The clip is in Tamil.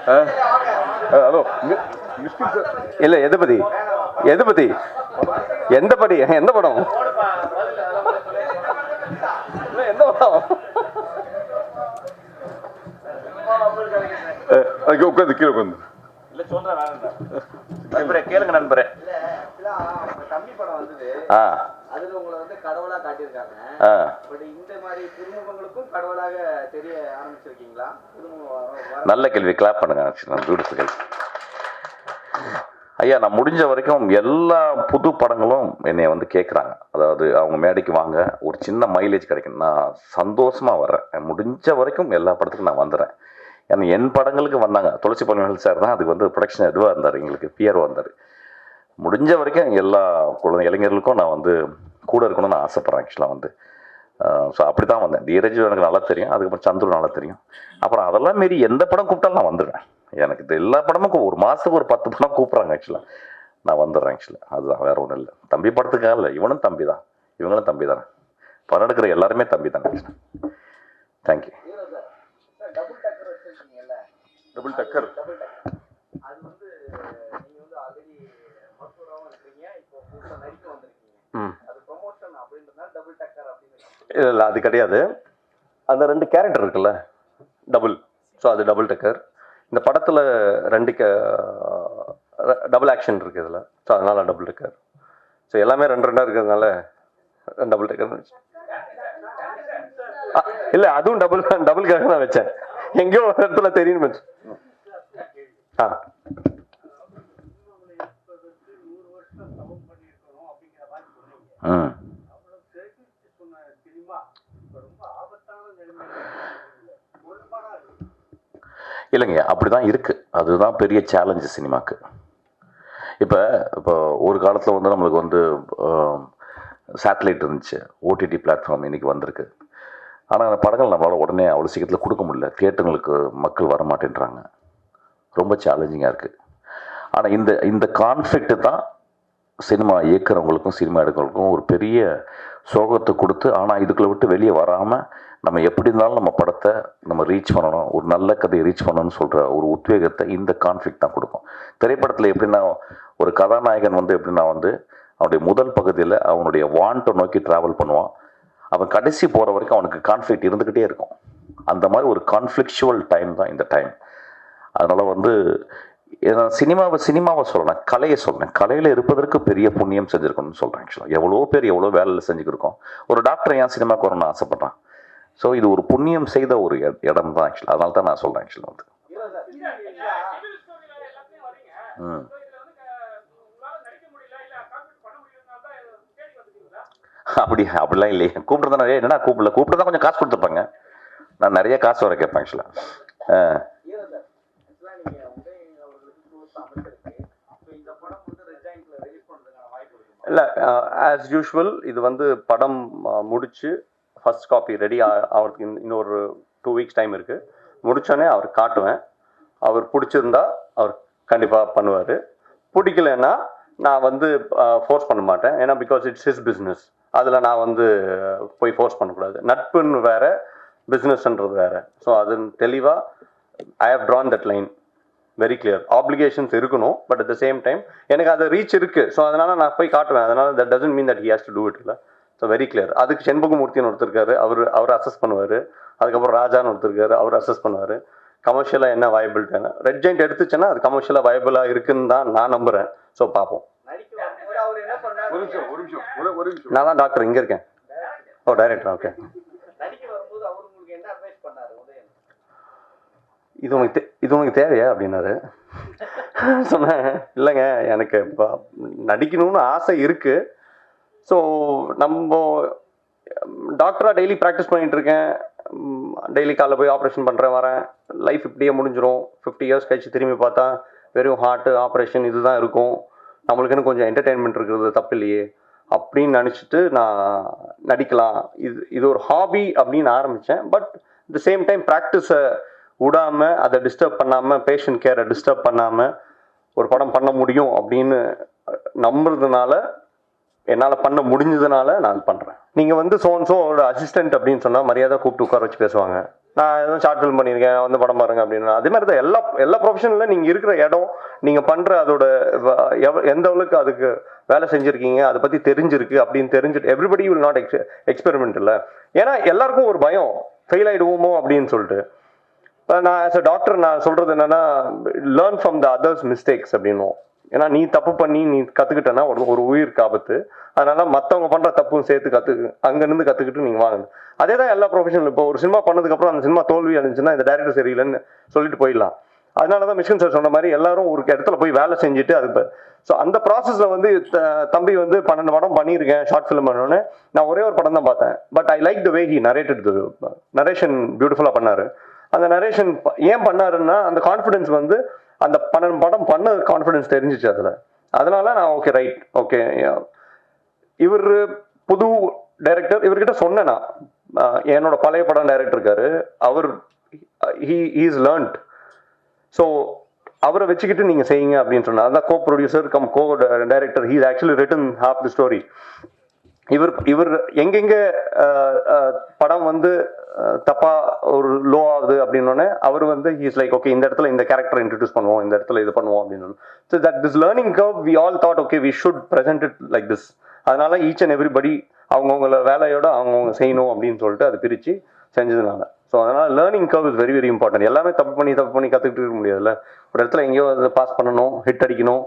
ஹலோ இல்லை, எதை பற்றி எந்த படம் எந்த படம் உட்காந்து கீழே உட்காந்து கேளுங்க நண்பரே. தம்பி படம் வந்தது, அதுல உங்களை வந்து கடவுளா காட்டியிருக்காங்க. பட் இந்த மாதிரி திருமுகங்களுக்கும் கடவுளாக தெரிய ஆரம்பிச்சிருக்கீங்களா? நல்ல கேள்வி, கிளாப் பண்ணுங்க. பியூட்டிஃபுல் ஐயா. நான் முடிஞ்ச வரைக்கும் எல்லா புது படங்களும் என்னை வந்து கேட்குறாங்க. அதாவது அவங்க மேடைக்கு வாங்க, ஒரு சின்ன மைலேஜ் கிடைக்கும், நான் சந்தோஷமாக வர்றேன். முடிஞ்ச வரைக்கும் எல்லா படத்துக்கும் நான் வந்துடுறேன். ஏன்னா என் படங்களுக்கு வந்தாங்க. துளசி பழனிவேல் சார் தான் அதுக்கு வந்து ப்ரொடக்ஷன் இதுவாக இருந்தார், எங்களுக்கு பிஆர் வந்தார். முடிஞ்ச வரைக்கும் எல்லா குழந்தை இளைஞர்களுக்கும் நான் வந்து கூட இருக்கணும்னு நான் ஆசைப்பட்றேன் ஆக்சுவலாக வந்து. ஸோ அப்படி தான் வந்தேன். தீரஜ் எனக்கு நல்லா தெரியும், அதுக்கப்புறம் சந்துரு நல்லா தெரியும். அப்புறம் அதெல்லாம் மீறி எந்த படம் கூப்பிட்டாலும் நான் வந்துடுவேன். எனக்கு இது எல்லா படமும் ஒரு மாதத்துக்கு ஒரு 10 படம் கூப்பிட்றாங்க ஆக்சுவலாக, நான் வந்துடுறேன் ஆக்சுவலாக. அதுதான், வேறு ஒன்றும் இல்லை. தம்பி படத்துக்காக இல்லை, இவனும் தம்பி தான், இவங்களும் தம்பி தானே, படம் எடுக்கிற எல்லாருமே தம்பி தானே ஆக்சுவலாக. தேங்க்யூ. டபுள் டக்கர் அது வந்து நீங்க வந்து ஆல்ரெடி மருத்துவராகவும் இருக்கீங்க, இப்போ புதுசா நடிக்க வந்திருக்கீங்க. அது ப்ரொமோஷன் அப்படின்றதுனால டபுள் டக்கர் அப்படின்னு. இல்லை, அது கிடையாது. அந்த 2 கேரக்டர் இருக்குல்ல, டபுள். ஸோ அது டபுள் டக்கர். இந்த படத்தில் 2 டபுள் ஆக்ஷன் இருக்குது இதில். ஸோ அதனால் டபுள் டக்கர். ஸோ எல்லாமே 2 இருக்கிறதுனால டபுள் டக்கர் இல்லை, அதுவும் டபுள்காக தான் வச்சேன். எங்கேயோ ஒரு இடத்துல தெரியும் வச்சு. இல்லைங்க, அப்படிதான் இருக்கு. அதுதான் பெரிய சேலஞ்சு சினிமாக்கு. இப்போ ஒரு காலத்தில் வந்து நம்மளுக்கு வந்து சேட்டலைட் இருந்துச்சு, ஓடிடி பிளாட்ஃபார்ம் இன்னைக்கு வந்திருக்கு. ஆனால் அந்த படங்கள் நம்மளால் உடனே அவ்வளோ சீக்கிரத்தில் கொடுக்க முடியல. தியேட்டர்களுக்கு மக்கள் வர மாட்டேன்றாங்க. ரொம்ப சேலஞ்சிங்காக இருக்குது. ஆனால் இந்த கான்ஃப்ளிக்ட் தான் சினிமா இயக்குறவங்களுக்கும் சினிமா எடுக்கிறவங்களுக்கும் ஒரு பெரிய சோகத்தை கொடுத்து, ஆனால் இதுக்குள்ள விட்டு வெளியே வராமல் நம்ம எப்படி இருந்தாலும் நம்ம படத்தை நம்ம ரீச் பண்ணணும், ஒரு நல்ல கதையை ரீச் பண்ணணும்னு சொல்கிற ஒரு உத்வேகத்தை இந்த கான்ஃப்ளிக்ட் தான் கொடுக்கும். திரைப்படத்தில் எப்படின்னா ஒரு கதாநாயகன் வந்து எப்படின்னா வந்து அவனுடைய முதல் பகுதியில் அவனுடைய வாண்டை நோக்கி ட்ராவல் பண்ணுவான். அவன் கடைசி போகிற வரைக்கும் அவனுக்கு கான்ஃப்ளிக்ட் இருந்துக்கிட்டே இருக்கும். அந்த மாதிரி ஒரு கான்ஃப்ளிக்சுவல் டைம் தான் இந்த டைம். அதனால் வந்து சினிமாவை சொல்லணும், கலையை சொல்லணும். கலையில் இருப்பதற்கு பெரிய புண்ணியம் செஞ்சுருக்கணும்னு சொல்கிறேன் ஆக்சுவலாக. எவ்வளோ பேர் எவ்வளோ வேலையில் செஞ்சுக்கிருக்கோம். ஒரு டாக்டர் ஏன் சினிமாவுக்கு வரணும்னு ஆசைப்பட்றான். ஸோ இது ஒரு புண்ணியம் செய்த ஒரு இடம் தான் ஆக்சுவலாக. அதனால தான் நான் சொல்கிறேன் ஆக்சுவலாக வந்து. அப்படிலாம் இல்லையே. கூப்பிட்டு நிறைய என்னன்னா கூப்பிட்டு தான் கொஞ்சம் காசு கொடுத்துருப்பாங்க. நான் நிறைய காசு வர கேட்பேன் ஆக்சுவலாக. இல்லை, ஆஸ் யூஷுவல் இது வந்து படம் முடித்து ஃபர்ஸ்ட் காப்பி ரெடி அவருக்கு இன்னொரு 2 வீக்ஸ் டைம் இருக்குது. முடித்தோடனே அவர் காட்டுவேன். அவர் பிடிச்சிருந்தா அவர் கண்டிப்பாக பண்ணுவார். பிடிக்கலன்னா நான் வந்து ஃபோர்ஸ் பண்ண மாட்டேன். ஏன்னா பிகாஸ் இட்ஸ் ஹிஸ் பிஸ்னஸ். அதில் நான் வந்து போய் ஃபோர்ஸ் பண்ணக்கூடாது. நட்புன்னு வேறு, பிஸ்னஸ்ன்றது வேறு. ஸோ அது தெளிவாக I have drawn that line very clear. Applications இருக்கணும், but at the same time எனக்கு அது ரீச் இருக்குது. ஸோ அதனால் நான் போய் காட்டுவேன். அதனால் that doesn't mean that he has to do it. இல்லை, ஸோ வெரி கிளியர். அதுக்கு செண்பகமூர்த்தின்னு ஒருத்தருக்காரு, அவர் அசஸ் பண்ணுவார். அதுக்கப்புறம் ராஜான்னு ஒருத்தருக்காரு, அவர் அசஸ் பண்ணுவார். கமர்ஷியலாக என்ன வயபிலிட்டியான ரெட் ஜெயிண்ட் எடுத்துச்சுன்னா அது கமர்ஷியலாக வயபிளாக இருக்குன்னு தான் நான் நம்புகிறேன். ஸோ பார்ப்போம். நான் தான் டாக்டர் இங்கே இருக்கேன். ஓ, டைரக்டர். ஓகே, இது உனக்கு தேவையா அப்படின்னாரு. சொன்னேன், இல்லைங்க எனக்கு இப்போ நடிக்கணும்னு ஆசை இருக்குது. ஸோ நம்ம டாக்டராக டெய்லி ப்ராக்டிஸ் பண்ணிகிட்ருக்கேன். டெய்லி காலைல போய் ஆப்ரேஷன் பண்ணுறேன், வரேன். லைஃப் இப்படியே முடிஞ்சிடும். 50 இயர்ஸ் கழிச்சு திரும்பி பார்த்தா வெறும் ஹார்ட்டு ஆப்ரேஷன் இது தான் இருக்கும். நம்மளுக்குன்னு கொஞ்சம் என்டர்டெயின்மெண்ட் இருக்கிறது தப்பு இல்லையே அப்படின்னு நினச்சிட்டு நான் நடிக்கலாம், இது ஒரு ஹாபி அப்படின்னு ஆரம்பித்தேன். பட் த சேம் டைம் ப்ராக்டிஸை விடாமல், அதை டிஸ்டர்ப் பண்ணாமல், பேஷண்ட் கேரை டிஸ்டர்ப் பண்ணாமல் ஒரு படம் பண்ண முடியும் அப்படின்னு நம்புறதுனால என்னால் பண்ண முடிஞ்சதுனால நான் பண்ணுறேன். நீங்கள் வந்து ஒரு அசிஸ்டன்ட் அப்படின்னு சொன்னால் மரியாதை கூப்பிட்டு உட்கார வச்சு பேசுவாங்க. நான் எதுவும் ஷார்ட் ஃபில்ம் பண்ணியிருக்கேன் வந்து படம் பாருங்க அப்படின்னு. அதே மாதிரி தான் எல்லா ப்ரொஃபஷனில் நீங்கள் இருக்கிற இடம், நீங்கள் பண்ணுற அதோட எந்த அளவுக்கு அதுக்கு வேலை செஞ்சுருக்கீங்க, அதை பற்றி தெரிஞ்சிருக்கு அப்படின்னு தெரிஞ்சுட்டு எவ்ரிபடி வில் நாட் எக்ஸ்பெரிமெண்ட் இல்லை. ஏன்னா எல்லாருக்கும் ஒரு பயம், ஃபெயில் ஆகிடுவோமோ அப்படின்னு சொல்லிட்டு. நான் ஆஸ் அ டாக்டர் நான் சொல்கிறது என்னென்னா, learn from the others mistakes அப்படின்னும். ஏன்னா நீ தப்பு பண்ணி நீ கற்றுக்கிட்டேன்னா ஒரு உயிருக்கு ஆபத்து. அதனால மற்றவங்க பண்ணுற தப்பும் சேர்த்து அங்கேருந்து கற்றுக்கிட்டு நீங்கள் வாங்க. அதே தான் எல்லா ப்ரொஃபஷனலும். இப்போ ஒரு சினிமா பண்ணதுக்கப்புறம் அந்த சினிமா தோல்வி அடைஞ்சுன்னா இந்த டைரக்டர் சரியில்லைன்னு சொல்லிட்டு போயிடலாம். அதனால தான் மிஷ்கின் சார் சொன்ன மாதிரி எல்லாரும் ஒரு இடத்துல போய் வேலை செஞ்சுட்டு அது ஸோ அந்த ப்ராசஸில் வந்து தம்பி வந்து 12 படம் பண்ணியிருக்கேன் ஷார்ட் ஃபிலிம் பண்ணோன்னே. நான் ஒரே ஒரு படம் தான் பார்த்தேன். But I like the way he narrated. Narration பியூட்டிஃபுல்லாக பண்ணார். அந்த நரேஷன் ஏன் பண்ணாருன்னா அந்த கான்ஃபிடென்ஸ் வந்து அந்த 12 படம் பண்ண கான்ஃபிடென்ஸ் தெரிஞ்சிச்சு அதில். அதனால நான் ஓகே ரைட் ஓகே. இவர் புது டைரக்டர், இவர்கிட்ட சொன்னேன் நான். என்னோட பழைய படம் டைரக்டர் இருக்காரு, அவர் இஸ் லேர்ன்ட். ஸோ அவரை வச்சுக்கிட்டு நீங்கள் செய்யுங்க அப்படின்னு சொன்னார். அதான் co producer cum co director. He actually written half the story. இவர் எங்கெங்கே படம் வந்து தப்பா ஒரு லோ ஆகுது அப்படின்னோடனே அவர் வந்து ஹீஸ் லைக் ஓகே இந்த இடத்துல இந்த கேரக்டர் இன்ட்ரடியூஸ் பண்ணுவோம், இந்த இடத்துல இது பண்ணுவோம் அப்படின்னு. So that this learning curve we all thought okay we should present it like this. அதனால ஈச் அண்ட் எவ்ரிபடி அவங்கவுங்கள வேலையோட அவங்கவுங்க செய்யணும் அப்படின்னு சொல்லிட்டு அது பிரித்து செஞ்சதுனால. ஸோ அதனால் learning curve is very very important. எல்லாமே தப்பு பண்ணி கற்றுக்கிட்டு இருக்க முடியாதுல்ல. ஒரு இடத்துல எங்கேயோ அதை பாஸ் பண்ணணும், ஹிட் அடிக்கணும்,